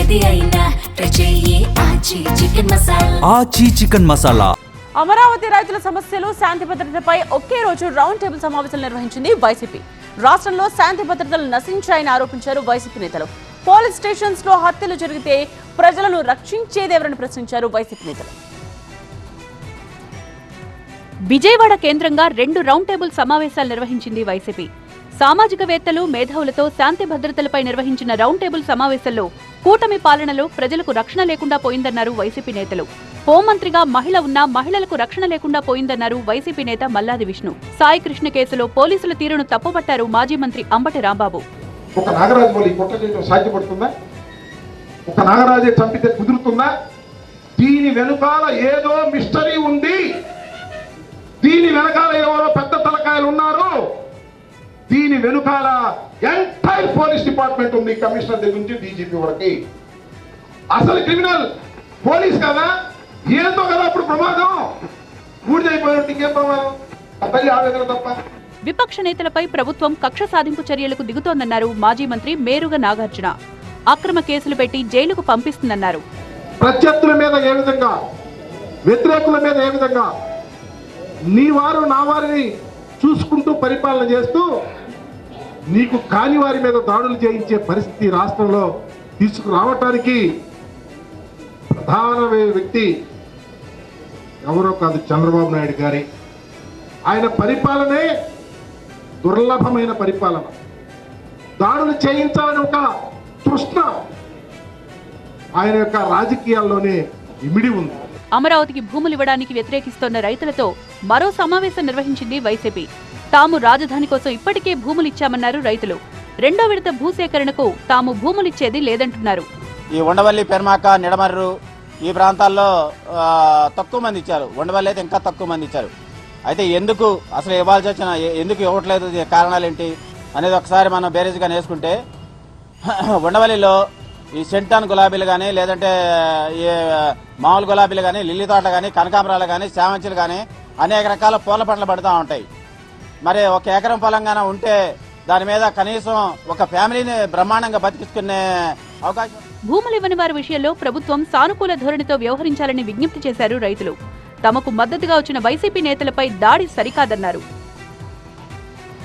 ఏది అయినా చెయ్యి ఆచి చికెన్ మసాలా. అమరావతి రైతుల సమస్యలు శాంతి భద్రతపై ఒకే రోజు రౌండ్ టేబుల్ సమావేశం నిర్వహించింది వైసీపీ. రాష్ట్రంలో శాంతి భద్రతలు నశించాయని ఆరోపించారు వైసీపీ నేతలు. పోలీస్ స్టేషన్స్ లో హత్యలు జరిగితే ప్రజలను రక్షించేదెవరని ప్రశ్నించారు వైసీపీ నేతలు. విజయవాడ కేంద్రంగా 2 రౌండ్ టేబుల్ సమావేశాలు నిర్వహించింది వైసీపీ. సామాజికవేత్తలు, మేధావులతో శాంతి భద్రతలపై నిర్వహించిన రౌండ్ టేబుల్ సమావేశంలో కూటమి పాలనలో ప్రజలకు రక్షణ లేకుండా పోయిందన్నారు వైసీపీ నేతలు. హోంమంత్రిగా మహిళ ఉన్నా మహిళలకు రక్షణ లేకుండా పోయిందన్నారు వైసీపీ నేత మల్లాది విష్ణు. సాయి కృష్ణ కేసులో పోలీసుల తీరును తప్పుపట్టారు మాజీ మంత్రి అంబటి రాంబాబు. ఒక నాగరాజు వాళ్ళు కుట్ర చేయడం సాధ్యపడుతుందా? ఒక నాగరాజే చంపితే కుదురుతుందా? దీని వెనుకాల ఏదో మిస్టరీ ఉంది. దీని వెనకాల ఎవరో పెద్ద తలకాయలు ఉన్నారు. దీని వెనుకాల ఎంటైర్ పోలీస్ డిపార్ట్మెంట్ ఉంది. కమిషనర్ దగ్గర నుంచి డీజీపీ వరకు. అసలు క్రిమినల్ పోలీస్ కదా, ఏందో కదా అప్పుడు ప్రమాదం. ఊడిదైపోయినట్టు ఇంకేం ప్రమాదం? తల్లి ఆవేదన తప్ప. విపక్ష నేతలపై ప్రభుత్వం కక్ష సాధింపు చర్యలకు దిగుతోందన్నారు మాజీ మంత్రి మేరుగ నాగార్జున. అక్రమ కేసులు పెట్టి జైలుకు పంపిస్తుందన్నారు. ప్రత్యర్థుల మీద ఏ విధంగా, వ్యతిరేకుల మీద ఏ విధంగా, నీ వారు నా వారిని చూసుకుంటూ పరిపాలన చేస్తూ నీకు కాని వారి మీద దాడులు చేయించే పరిస్థితి రాష్ట్రంలో తీసుకురావటానికి ప్రధాన వ్యక్తి ఎవరో కాదు, చంద్రబాబు నాయుడు గారి. ఆయన పరిపాలనే దుర్లభమైన పరిపాలన. దాడులు చేయించాలని ఒక తృష్ణ ఆయన యొక్క రాజకీయాల్లోనే ఇమిడి ఉంది. అమరావతికి భూములు ఇవ్వడానికి వ్యతిరేకిస్తోన్న రైతులతో మరో సమావేశం నిర్వహించింది వైసీపీ. తాము రాజధాని కోసం ఇప్పటికే భూములిచ్చామన్నారు రైతులు. 2వ విడత భూసేకరణకు తాము భూములిచ్చేది లేదంటున్నారు. ఈ ఉండవల్లి, పెర్మాక, నిడమర్రు ఈ ప్రాంతాల్లో తక్కువ మంది ఇచ్చారు. ఉండవల్లి అయితే ఇంకా తక్కువ మంది ఇచ్చారు. అయితే ఎందుకు అసలు ఇవ్వాల్సి వచ్చిన, ఎందుకు ఇవ్వట్లేదు, కారణాలు ఏంటి అనేది ఒకసారి మనం బేరేజ్గా నేర్చుకుంటే, ఉండవల్లిలో ఈ సెంటాన్ గులాబీలు కానీ, లేదంటే ఈ మామూలు గులాబీలు కానీ, లిల్లీ తోట కానీ, కనకాంబరాలు కానీ, చామంచులు కానీ అనేక రకాల పూల పంటలు పడుతూ ఉంటాయి. మరి 1 ఎకరం పొలంగానే ఉంటే దాని మీద కనీసం ఒక ఫ్యామిలీని బ్రహ్మాండంగా బతికించుకునే అవకాశం. భూములు ఇవ్వని వారి విషయంలో ప్రభుత్వం సానుకూల ధోరణితో వ్యవహరించాలని విజ్ఞప్తి చేశారు రైతులు. తమకు మద్దతుగా వచ్చిన వైసీపీ నేతలపై దాడి సరికాదన్నారు.